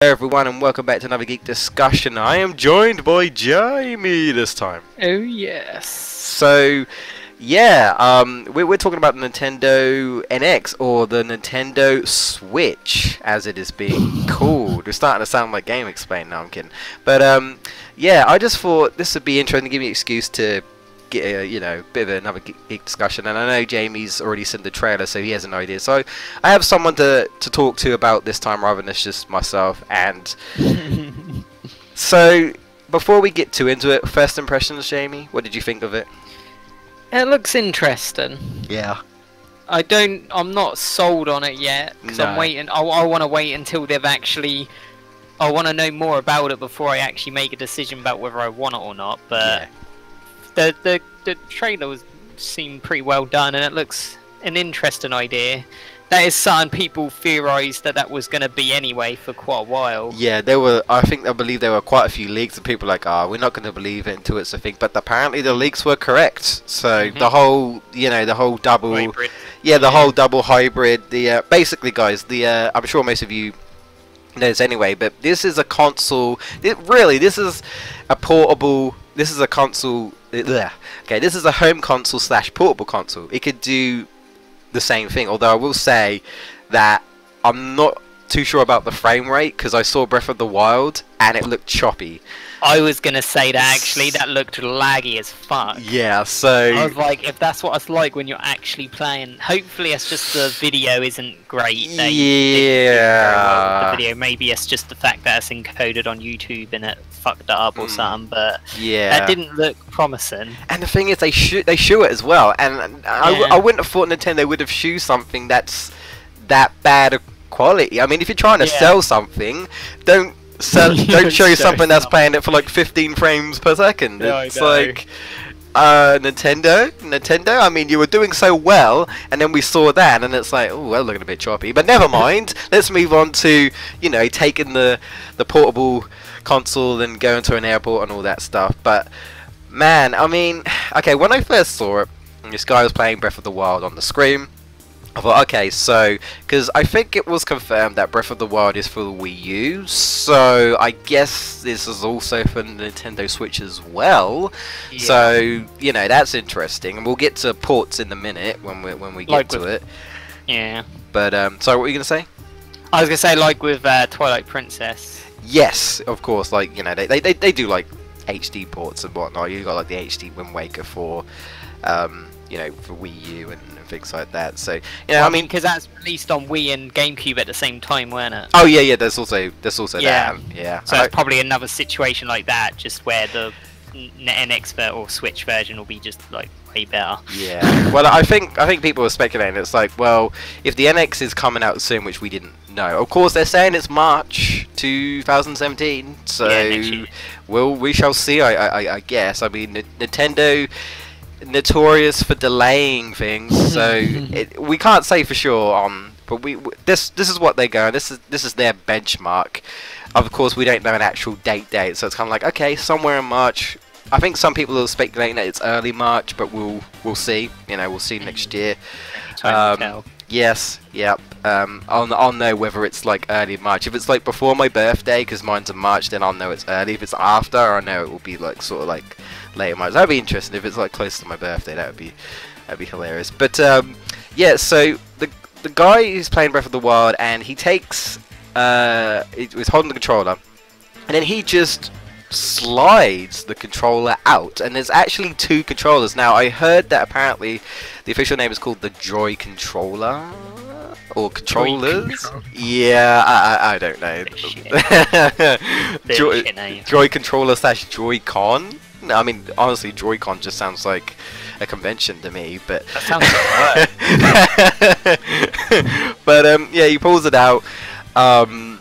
Hey everyone, and welcome back to another Geek discussion. I am joined by Jamie this time. Oh yes. So, yeah, we're talking about the Nintendo NX, or the Nintendo Switch, as it is being called. We're starting to sound like Game Explain. No, I'm kidding. But yeah, I just thought this would be interesting to give me an excuse to get a, bit of another geek discussion. And I know Jamie's already seen the trailer, so he has an idea. So I have someone to talk to about this time, rather than just myself. And so before we get too into it, first impressions, Jamie, what did you think of it? It looks interesting. Yeah. I'm not sold on it yet, because I'm waiting. I want to wait until they've actually. I want to know more about it before I actually make a decision about whether I want it or not. But the trailer seemed pretty well done, and it looks an interesting idea. That is something people theorised that was going to be anyway for quite a while. Yeah, I believe there were quite a few leaks, and people were like, we're not going to believe it until it's a thing. But apparently the leaks were correct. So the whole, the whole double, hybrid. The whole double hybrid. Basically, guys, I'm sure most of you know this anyway, but this is a console. This is a portable. This is a console. Okay, this is a home console / portable console. It could do the same thing, although I will say that I'm not too sure about the frame rate, because I saw Breath of the Wild and it looked choppy. I was gonna say that actually, that looked laggy as fuck. Yeah, so I was like, if that's what it's like when you're actually playing, hopefully it's just the video isn't great. Yeah. The video, maybe it's just the fact that it's encoded on YouTube and it fucked it up or something. But yeah, that didn't look promising. And the thing is, they show it as well, and I wouldn't have thought Nintendo would have shown something that's that bad of quality. I mean, if you're trying to sell something, don't show you something that's playing it for like 15 frames per second. It's like Nintendo. I mean, you were doing so well, and then we saw that, and it's like, oh, well, looking a bit choppy. But never mind. Let's move on to taking the portable console and going to an airport and all that stuff. But man, I mean, okay, when I first saw it, this guy was playing Breath of the Wild on the screen. I thought, okay, so, because I think it was confirmed that Breath of the Wild is for the Wii U, so I guess this is also for the Nintendo Switch as well. Yeah. So, that's interesting, and we'll get to ports in a minute when we get to it. Yeah. But, sorry, what were you going to say? I was going to say, like with Twilight Princess. Yes, of course, like, they do, like, HD ports and whatnot. You got, like, the HD Wind Waker for, for Wii U and things like that. So I mean, because that's released on Wii and GameCube at the same time, weren't it? Oh yeah, there's also that. Yeah. So it's probably another situation like that, just where the NX or Switch version will be just like way better. Yeah. Well, I think people are speculating. It's like, well, if the NX is coming out soon, which we didn't know. Of course, they're saying it's March 2017. So we shall see. I guess. I mean, Nintendo. Notorious for delaying things, so we can't say for sure. But this is what they're going. This is their benchmark. Of course, we don't know an actual date, so it's kind of like, okay, somewhere in March. I think some people are speculating that it's early March, but we'll see. We'll see next year. Yes, yep. I'll know whether it's like early March. If it's like before my birthday, because mine's in March, then I'll know it's early. If it's after, I know it will be like sort of like later March. That'd be interesting. If it's like close to my birthday, that'd be hilarious. But yeah. So the guy who's playing Breath of the Wild, and he takes he was holding the controller, and then he just slides the controller out, and there's actually two controllers. Now I heard that apparently the official name is called the Joy Controller or controllers. Yeah, I don't know. Joy Controller / Joy-Con. I mean, honestly, Joy-Con just sounds like a convention to me, but that sounds like but yeah, he pulls it out, and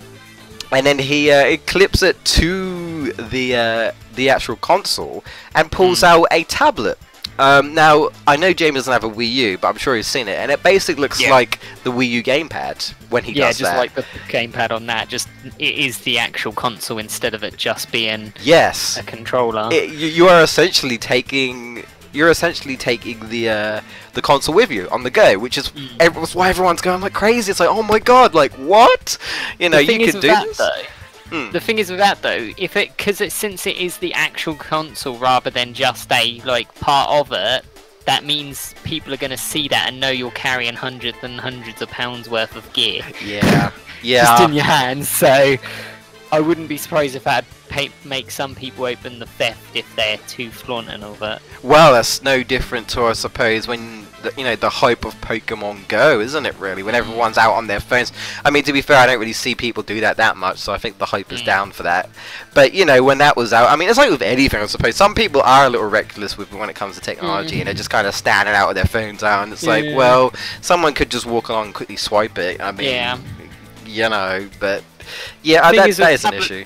then he clips it to the actual console and pulls out a tablet. Now I know James doesn't have a Wii U, but I'm sure he's seen it, and it basically looks like the Wii U gamepad when he does that. Yeah, just like the gamepad on that. Just it is the actual console instead of it just being a controller. You are essentially taking you're essentially taking the console with you on the go, which is why everyone's going like crazy. It's like, oh my god, like what? You know, you could do this. The thing is with that though, since it is the actual console rather than just a like part of it, that means people are going to see that and know you're carrying hundreds and hundreds of pounds worth of gear. Yeah, yeah. Just in your hands. So I wouldn't be surprised if that'd make some people open the theft if they're too flaunting of it. Well, that's no different to, I suppose, when the hype of Pokemon Go, isn't it? Really, when everyone's out on their phones. I mean, to be fair, I don't really see people do that much, so I think the hype is down for that. But when that was out, I mean, it's like with anything, I suppose. Some people are a little reckless when it comes to technology, and they're just kind of standing out with their phones out, and it's like, well, someone could just walk along and quickly swipe it. I mean, but yeah, that is an issue.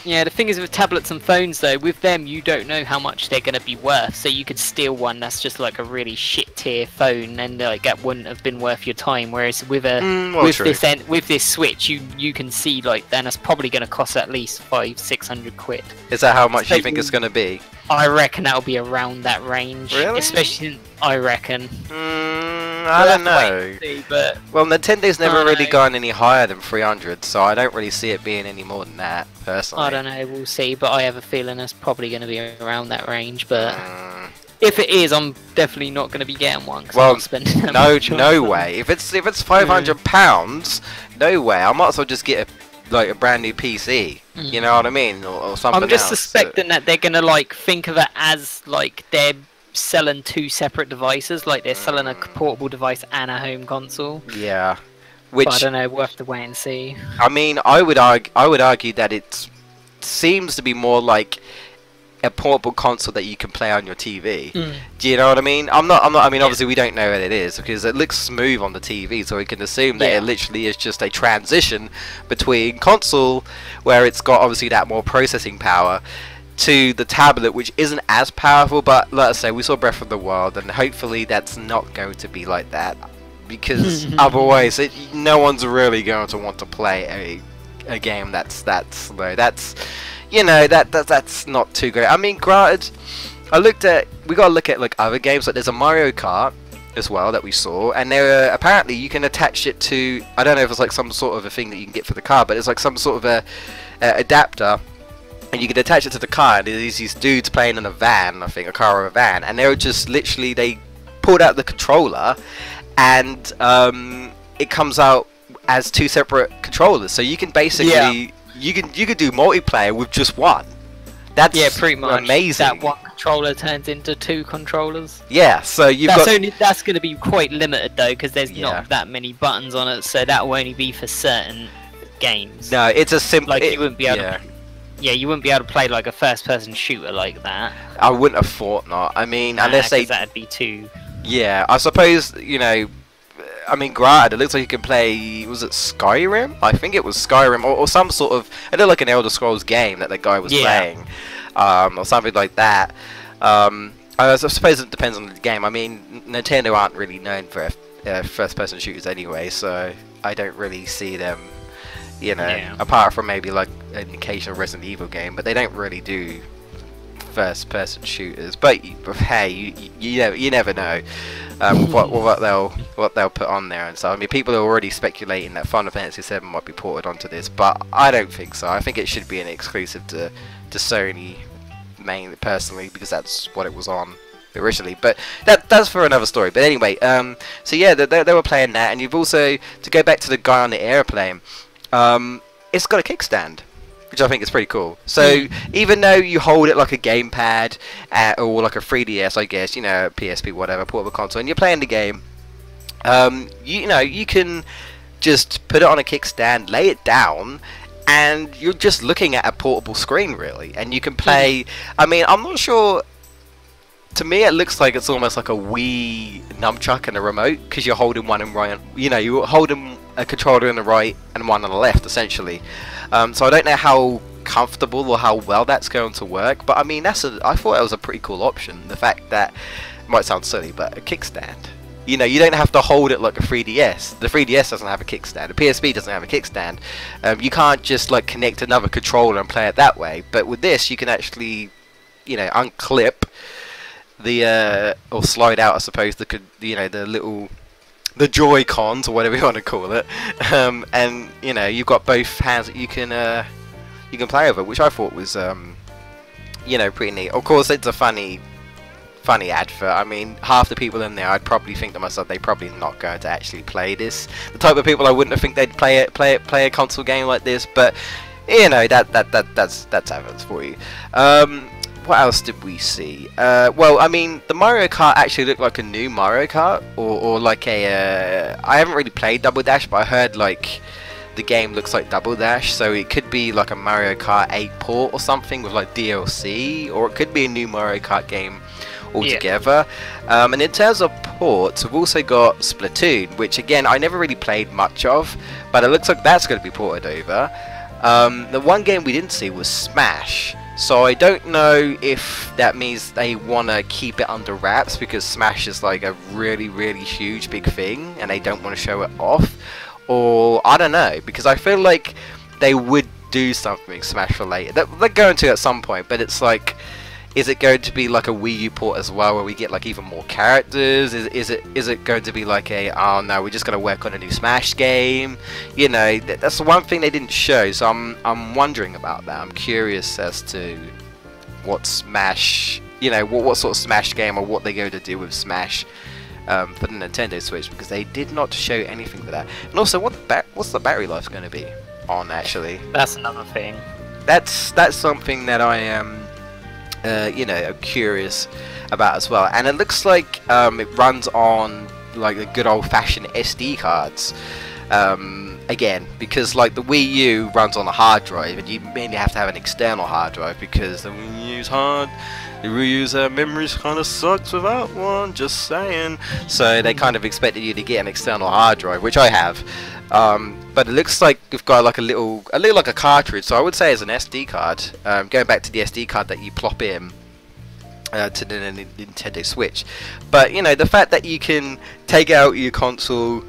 Yeah, the thing is with tablets and phones though, with them you don't know how much they're going to be worth, so you could steal one that's just like a really shit tier phone and like that wouldn't have been worth your time, whereas with this Switch you can see like then it's probably going to cost at least 500-600 quid. Is that how much you think it's going to be? I reckon that'll be around that range. Really? Especially, I reckon. I don't know. But well, Nintendo's never really gone any higher than 300, so I don't really see it being any more than that, personally. I don't know, we'll see, but I have a feeling it's probably going to be around that range, but if it is, I'm definitely not going to be getting one, because I'm not spending that much on no way. If it's £500, no way. I might as well just get a brand new PC. You know what I mean, or something. I'm just suspecting that they're gonna like think of it as like they're selling two separate devices, like they're selling a portable device and a home console. Yeah, but I don't know. We'll have to wait and see. I mean, I would argue that it seems to be more like a portable console that you can play on your TV. Do you know what I mean? I mean, obviously we don't know what it is because it looks smooth on the TV, so we can assume that it literally is just a transition between console, where it's got obviously that more processing power, to the tablet, which isn't as powerful. But let's say we saw Breath of the Wild, and hopefully that's not going to be like that, because otherwise no one's really going to want to play a game that's that slow. That's that's not too great. I mean, granted, we gotta look at like other games. Like there's a Mario Kart as well that we saw, and there apparently you can attach it to, I don't know if it's like some sort of a thing that you can get for the car, but it's like some sort of a adapter, and you can attach it to the car. And there's these dudes playing in a van, I think, a car or a van, and they were just literally, they pulled out the controller, and it comes out as two separate controllers, so you can basically you could do multiplayer with just one. That's pretty much amazing. That one controller turns into two controllers. Yeah, so that's going to be quite limited though, because there's not that many buttons on it, so that will only be for certain games. No, it's a simple. Like you wouldn't be able to. Yeah, you wouldn't be able to play like a first-person shooter like that. I wouldn't have thought not. I mean, unless that'd be too. Yeah, I suppose I mean, granted, it looks like you can play, was it Skyrim? I think it was Skyrim, or some sort of, I know, like an Elder Scrolls game that the guy was playing, or something like that. I suppose it depends on the game. I mean, Nintendo aren't really known for first-person shooters anyway, so I don't really see them, apart from maybe like an occasional Resident Evil game, but they don't really do first-person shooters. But hey, you never know. What they'll put on there, and so I mean, people are already speculating that Final Fantasy VII might be ported onto this, but I don't think so. I think it should be an exclusive to Sony, mainly, personally, because that's what it was on originally. But that's for another story. But anyway, so yeah, they were playing that, and you've also, to go back to the guy on the airplane, it's got a kickstand, which I think is pretty cool. So even though you hold it like a gamepad or like a 3DS, I guess, PSP, whatever, portable console, and you're playing the game, you can just put it on a kickstand, lay it down, and you're just looking at a portable screen, really, and you can play. I mean, I'm not sure. To me, it looks like it's almost like a Wii nunchuck and a remote, because you're holding one in right. You're holding a controller in the right and one on the left, essentially. So I don't know how comfortable or how well that's going to work, but I mean, I thought it was a pretty cool option. The fact that, it might sound silly, but a kickstand. You don't have to hold it like a 3DS. The 3DS doesn't have a kickstand. The PSP doesn't have a kickstand. You can't just like connect another controller and play it that way. But with this, you can actually, unclip the or slide out, I suppose, the Joy-Cons, or whatever you want to call it, and you've got both hands that you can play with it, which I thought was you know, pretty neat. Of course, it's a funny advert. I mean, half the people in there, I'd probably think to myself, they're probably not going to actually play this. The type of people I wouldn't have think they'd play a console game like this. But you know, that's adverts for you. What else did we see? Well, I mean, the Mario Kart actually looked like a new Mario Kart, or like a. I haven't really played Double Dash, but I heard like the game looks like Double Dash, so it could be like a Mario Kart 8 port or something with like DLC, or it could be a new Mario Kart game altogether. Yeah. And in terms of ports, we've also got Splatoon, which again I never really played much of, but it looks like that's going to be ported over. The one game we didn't see was Smash, so I don't know if that means they want to keep it under wraps because Smash is like a really huge big thing and they don't want to show it off, or I don't know, because I feel like they would do something Smash related. They're going to at some point, but it's like, is it going to be like a Wii U port as well, where we get like even more characters? Is it going to be like a, oh no, we're just going to work on a new Smash game? You know, that's the one thing they didn't show. So I'm wondering about that. I'm curious as to what Smash, you know, what sort of Smash game, or what they're going to do with Smash for the Nintendo Switch, because they did not show anything for that. And also, what's the battery life going to be on actually? That's another thing. That's something that I am. You know, I'm curious about as well, and it looks like it runs on like the good old-fashioned SD cards. Again, because like the Wii U runs on a hard drive, and you mainly have to have an external hard drive because the Wii U's memories kind of sucks without one. Just saying. So they kind of expected you to get an external hard drive, which I have. But it looks like we've got like a little like a cartridge, so I would say it's an SD card. Going back to the SD card that you plop in to the Nintendo Switch. But you know, the fact that you can take out your console,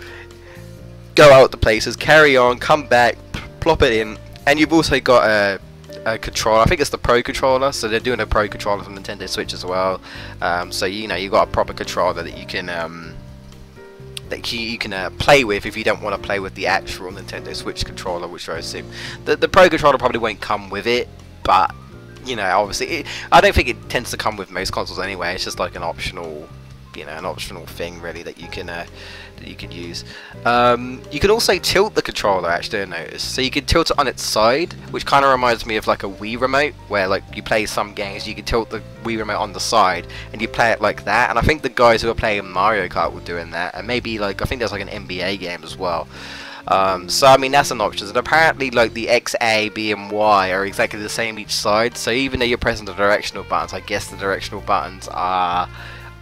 go out to places, carry on, come back, plop it in, and you've also got a controller. I think it's the Pro controller, so they're doing a Pro controller for Nintendo Switch as well. So you know, you've got a proper controller that you can play with if you don't want to play with the actual Nintendo Switch controller, which I assume the Pro controller probably won't come with it, but you know, obviously I don't think it tends to come with most consoles anyway. It's just like an optional, you know, an optional thing really that you can use. You can also tilt the controller, actually, I noticed. So you can tilt it on its side, which kind of reminds me of like a Wii remote, where like you play some games, you can tilt the Wii remote on the side and you play it like that. And I think the guys who are playing Mario Kart were doing that, and maybe like I think there's like an NBA game as well. So I mean, that's an option. And apparently like the X, A, B and Y are exactly the same each side, so even though you're pressing the directional buttons, I guess the directional buttons are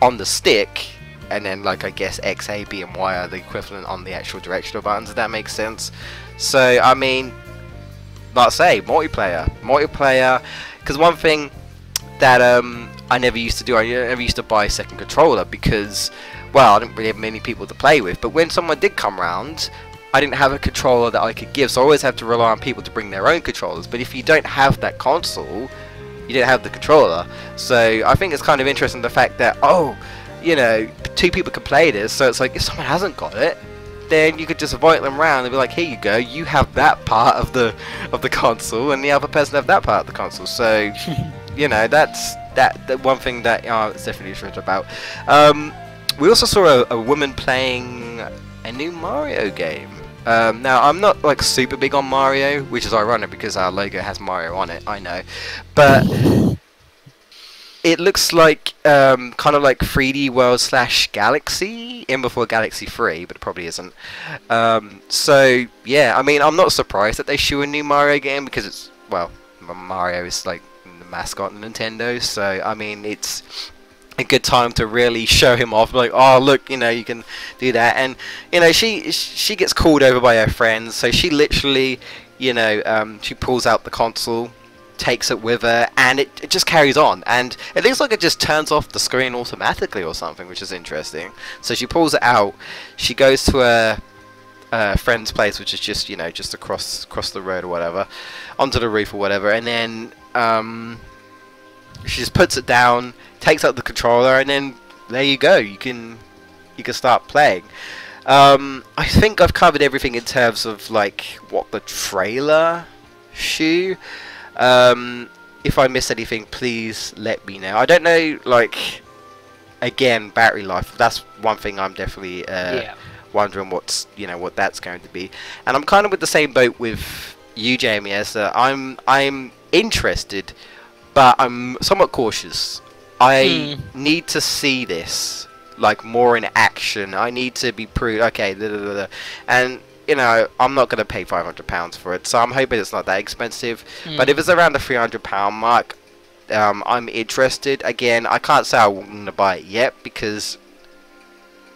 on the stick, and then like I guess X, A, B and Y are the equivalent on the actual directional buttons, if that makes sense. So I mean, like I say, multiplayer, because one thing that I never used to do, I never used to buy a second controller because, well, I didn't really have many people to play with, but when someone did come round, I didn't have a controller that I could give, so I always have to rely on people to bring their own controllers. But if you don't have that console, you don't have the controller. So I think it's kind of interesting, the fact that, oh, you know, two people can play this, so it's like if someone hasn't got it, then you could just invite them around and be like, here you go, you have that part of the console, and the other person have that part of the console. So you know, that's the one thing that it's definitely interesting about. We also saw a woman playing a new Mario game. Now I'm not like super big on Mario, which is ironic because our logo has Mario on it, I know, but it looks like kind of like 3D World / Galaxy in before Galaxy 3, but it probably isn't. So yeah, I mean, I'm not surprised that they show a new Mario game because it's, well, Mario is like the mascot of Nintendo, so I mean, it's a good time to really show him off, like, oh look, you know, you can do that. And you know, she gets called over by her friends, so she literally, you know, she pulls out the console, takes it with her, and it just carries on, and it looks like it just turns off the screen automatically or something, which is interesting. So she pulls it out, she goes to her friend's place, which is just, you know, just across the road or whatever, onto the roof or whatever, and then she just puts it down, takes out the controller, and then there you go, you can start playing. I think I've covered everything in terms of like what the trailer show. If I miss anything, please let me know. I don't know, like, again, battery life. That's one thing I'm definitely wondering what that's going to be. And I'm kind of with the same boat with you, Jamie, as I'm interested, but I'm somewhat cautious. I need to see this like more in action. I need to be proved. Okay, and you know, I'm not going to pay £500 for it, so I'm hoping it's not that expensive. But if it's around the £300 mark, I'm interested. Again, I can't say I want to buy it yet because,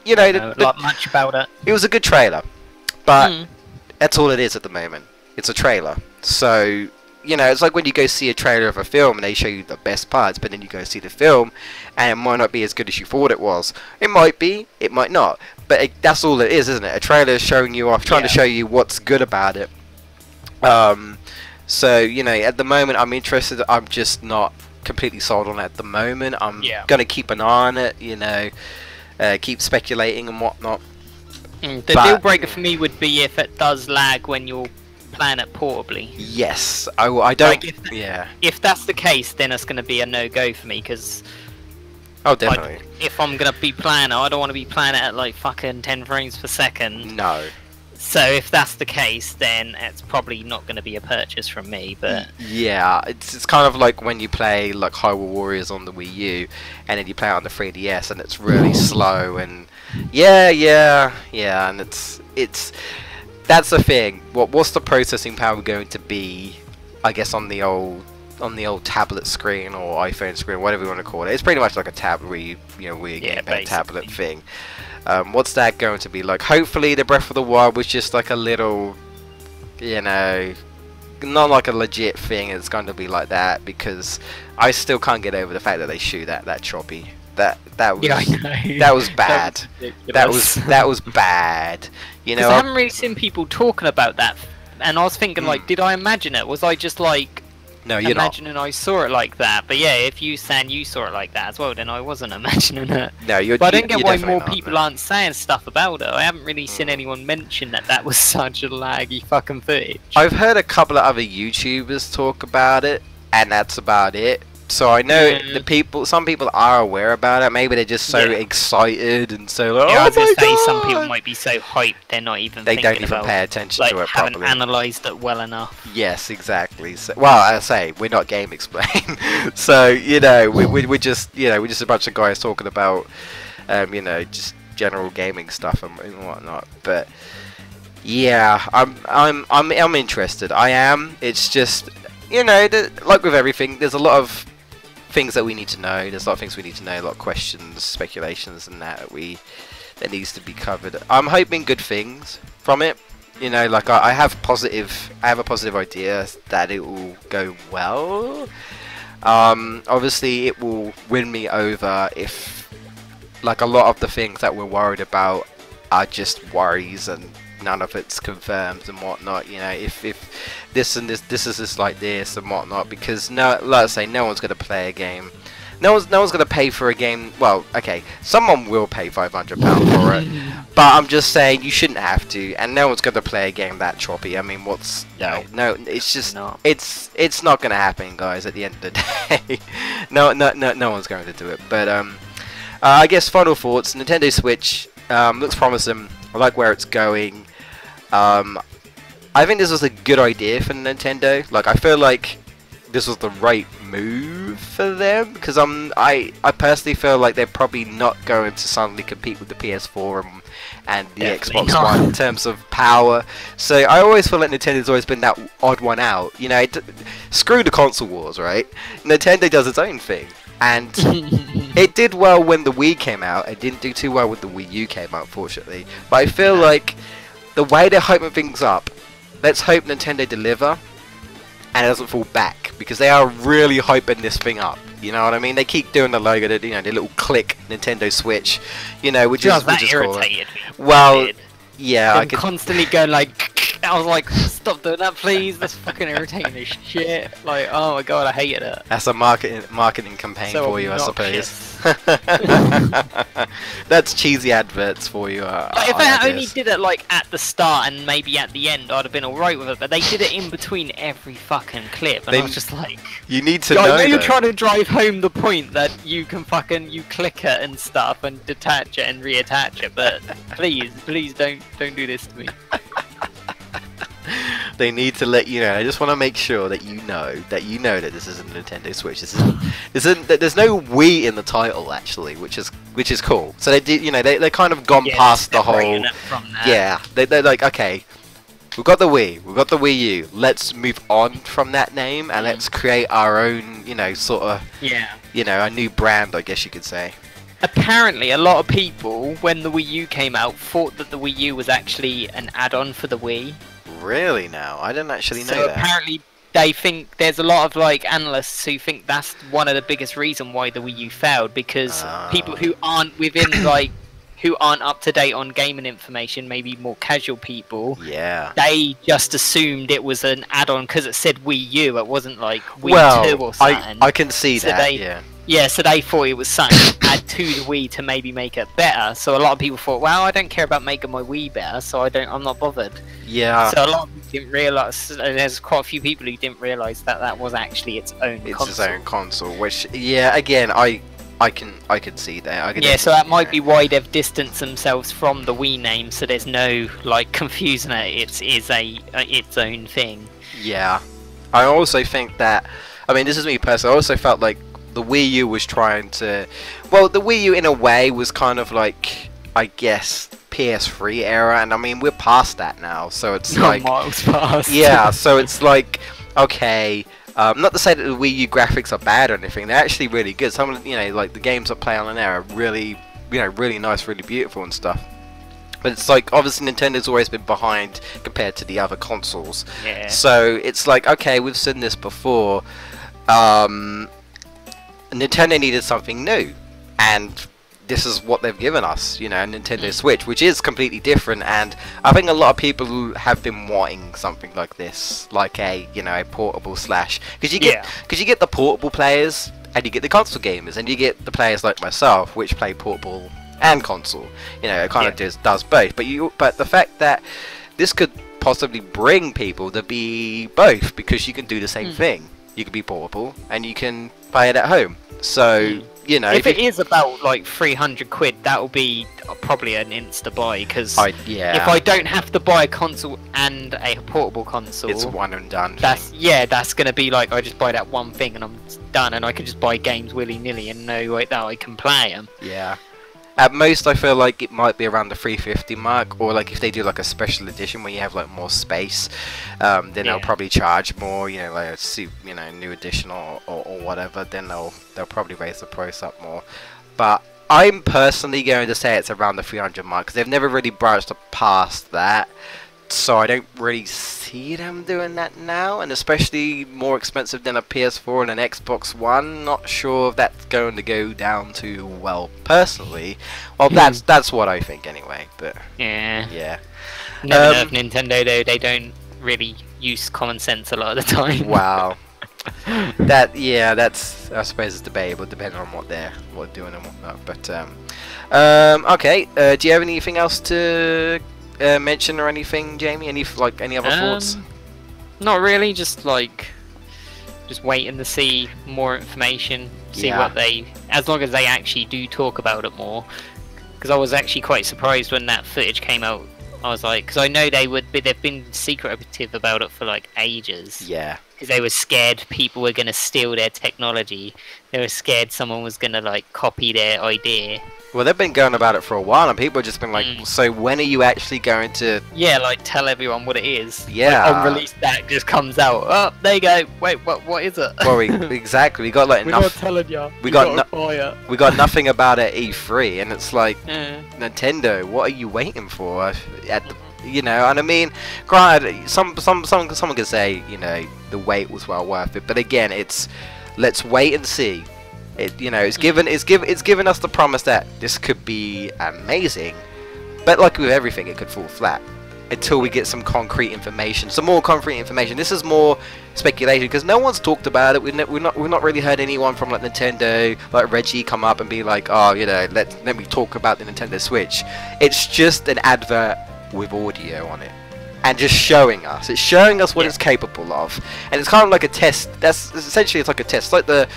you know, not much about it. It was a good trailer, but that's all it is at the moment. It's a trailer. So, you know, it's like when you go see a trailer of a film and they show you the best parts, but then you go see the film and it might not be as good as you thought it was. It might be, it might not. But that's all it is, isn't it? A trailer is showing you off, trying to show you what's good about it. So, you know, at the moment I'm interested. I'm just not completely sold on it at the moment. I'm going to keep an eye on it, you know, keep speculating and whatnot. The deal breaker for me would be if it does lag when you're playing it portably. Yes, I don't... Like if that's the case, then it's going to be a no-go for me, because... Oh, definitely. If I'm going to be playing it, I don't want to be playing it at like fucking 10 frames per second. No. So if that's the case, then it's probably not going to be a purchase from me. But yeah, it's kind of like when you play like Hyrule Warriors on the Wii U, and then you play it on the 3DS, and it's really slow, and and it's that's the thing. What's the processing power going to be? I guess on the old tablet screen or iPhone screen, whatever you want to call it. It's pretty much like a tablet where you gamepad tablet thing. What's that going to be like? Hopefully the Breath of the Wild was just like a little, you know, not like a legit thing. It's going to be like that, because I still can't get over the fact that they shoot that choppy. That was bad. that was bad. You know, I haven't really seen people talking about that, and I was thinking like, did I imagine it? Was I just like No, you're imagining I saw it like that? But yeah, if you saying you saw it like that as well, then I wasn't imagining it. No, you're. But I don't get why more not, people aren't saying stuff about it. I haven't really seen anyone mention that was such a laggy fucking footage. I've heard a couple of other YouTubers talk about it, and that's about it. So I know some people are aware about it. Maybe they're just so excited and so like, I was gonna say some people might be so hyped they're not even. They don't even pay attention to it properly. Haven't analysed it well enough. Yes, exactly. So, well, I say we're not Game Explain, so you know we're just we're just a bunch of guys talking about you know, just general gaming stuff and whatnot. But yeah, I'm interested. I am. It's just, you know, like with everything, there's a lot of things that we need to know. There's a lot of things we need to know, a lot of questions, speculations, and that needs to be covered. I'm hoping good things from it. You know, like I have a positive idea that it will go well. Obviously, it will win me over if, like, a lot of the things that we're worried about are just worries and none of it's confirmed and whatnot. You know, if this and this is like this and whatnot, because like I say, no one's gonna play a game. No one's gonna pay for a game. Well, okay, someone will pay £500 for it, but I'm just saying you shouldn't have to. And no one's gonna play a game that choppy. I mean, what's no? It's just it's not gonna happen, guys. At the end of the day, no one's going to do it. But I guess final thoughts. Nintendo Switch looks promising. I like where it's going. I think this was a good idea for Nintendo. Like, I feel like this was the right move for them, because I personally feel like they're probably not going to suddenly compete with the PS4 and the Xbox One in terms of power. So I always feel like Nintendo's always been that odd one out. You know, screw the console wars, right? Nintendo does its own thing. And it did well when the Wii came out. It didn't do too well when the Wii U came out, unfortunately. But I feel like the way they're hyping things up, let's hope Nintendo deliver and it doesn't fall back, because they are really hyping this thing up. You know what I mean? They keep doing the logo, the little click Nintendo Switch, you know, which is irritated me. Well, yeah, I could constantly go like. I was like, stop doing that, please. That's fucking irritating as shit. Like, oh my god, I hated it. That's a marketing campaign So for you, obnoxious. I suppose. That's cheesy adverts for you. Like, if they only did it like at the start and maybe at the end, I'd have been alright with it. But they did it in between every fucking clip, and I was just like, you need to I know. know you're though. trying to drive home the point that you can fucking click it and stuff and detach it and reattach it, but please don't do this to me. They need to let you know. I just want to make sure that you know that this isn't a Nintendo Switch. This isn't. There's no Wii in the title actually, which is cool. So they did, they kind of gone past the whole. Yeah, they're like, okay, we've got the Wii, we've got the Wii U. Let's move on from that name and let's create our own, sort of. Yeah. A new brand, I guess you could say. Apparently, a lot of people, when the Wii U came out, thought that the Wii U was actually an add-on for the Wii. Really? Now, I didn't actually know that. So apparently, they think there's a lot of analysts who think that's one of the biggest reasons why the Wii U failed, because people who aren't within who aren't up to date on gaming information, maybe more casual people, they just assumed it was an add-on because it said Wii U. It wasn't like Wii 2 or something. I can see that. Yeah, so they thought it was something to add to the Wii to maybe make it better. So a lot of people thought, well, I don't care about making my Wii better, so I'm not bothered. Yeah. So a lot of people didn't realise. There's quite a few people who didn't realise that was actually its own console. It's its own console, which again, I can see that. So that might be why they've distanced themselves from the Wii name, so there's no confusion that it is its own thing. Yeah. I also think that, this is me personally, I also felt like the Wii U was trying to... Well, the Wii U in a way was kind of like, I guess, PS3 era, and we're past that now, so it's like... miles past. Yeah, so it's like, okay... not to say that the Wii U graphics are bad or anything, they're actually really good. Some of the games that play on there are really, really nice, really beautiful and stuff. But it's like, obviously Nintendo's always been behind compared to the other consoles. Yeah. So it's like, okay, we've seen this before. Nintendo needed something new, and this is what they've given us, Nintendo Switch, which is completely different. And I think a lot of people who have been wanting something like this, like a portable slash, because you get the portable players and you get the console gamers, and you get the players like myself which play portable and console. It kind of does both. But the fact that this could possibly bring people to be both, because you can do the same thing. You can be portable and you can play it at home. So if it is about like 300 quid, that will be probably an insta buy, because if I don't have to buy a console and a portable console, it's one and done. That's gonna be like, I just buy that one thing and I'm done, and I can just buy games willy-nilly and know that I can play them. Yeah. At most, I feel like it might be around the 350 mark, or like if they do like a special edition where you have like more space, then they'll probably charge more. Like a new edition or whatever. Then they'll probably raise the price up more. But I'm personally going to say it's around the 300 mark, because they've never really branched past that. So I don't really see them doing that now, and especially more expensive than a PS4 and an Xbox One. Not sure if that's going to go down too well, personally. Well, that's what I think anyway. But yeah. Never know if Nintendo though, they don't really use common sense a lot of the time. Wow. That's, I suppose, it's debatable depending on what they're doing and whatnot. But okay, do you have anything else to mention or anything, Jamie? Any other thoughts? Not really. Just waiting to see more information. See what as long as they actually do talk about it more. Because I was actually quite surprised when that footage came out. I was like, because I know they've been secretive about it for like ages. Yeah. Because they were scared people were gonna steal their technology. They were scared someone was gonna copy their idea. Well, they've been going about it for a while, and people have just been like, so when are you actually going to... Yeah, tell everyone what it is. Yeah. On release that just comes out. Oh, there you go. Wait, what is it? Well, exactly. We got enough... We're not telling ya. We got nothing about it at E3, and it's like, Nintendo, what are you waiting for? And granted, someone could say, the wait was well worth it, but again, it's, let's wait and see. It's given us the promise that this could be amazing, but like with everything, it could fall flat. until we get some concrete information, some more concrete information. This is more speculation because no one's talked about it. We've not really heard anyone from like Nintendo, like Reggie, come up and be like, oh, you know, let me talk about the Nintendo Switch. It's just an advert with audio on it and just showing us. It's showing us what it's capable of, and it's kind of like a test. That's essentially, it's like a test, like the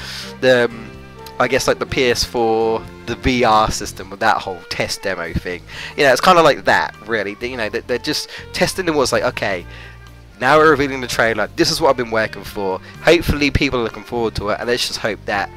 I guess like the PS4, the VR system with that whole test demo thing. You know, it's kind of like that, really. You know, they're just testing the waters. Like, okay, now we're revealing the trailer. This is what I've been working for. Hopefully, people are looking forward to it, and let's just hope that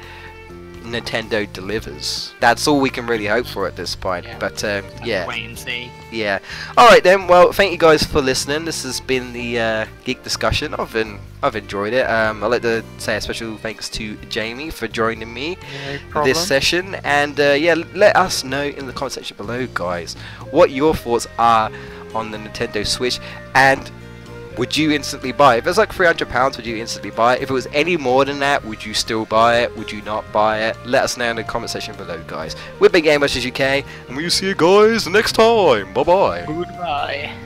Nintendo delivers. That's all we can really hope for at this point. But yeah, wait and see. Yeah. All right then. Well, thank you guys for listening. This has been the Geek discussion. I've enjoyed it. I'd like to say a special thanks to Jamie for joining me this session. And yeah, let us know in the comment section below, guys, what your thoughts are on the Nintendo Switch, and would you instantly buy it? If it's like £300, would you instantly buy it? If it was any more than that, would you still buy it? Would you not buy it? Let us know in the comment section below, guys. We've been GameBustersUK, and we'll see you guys next time. Bye bye. Goodbye.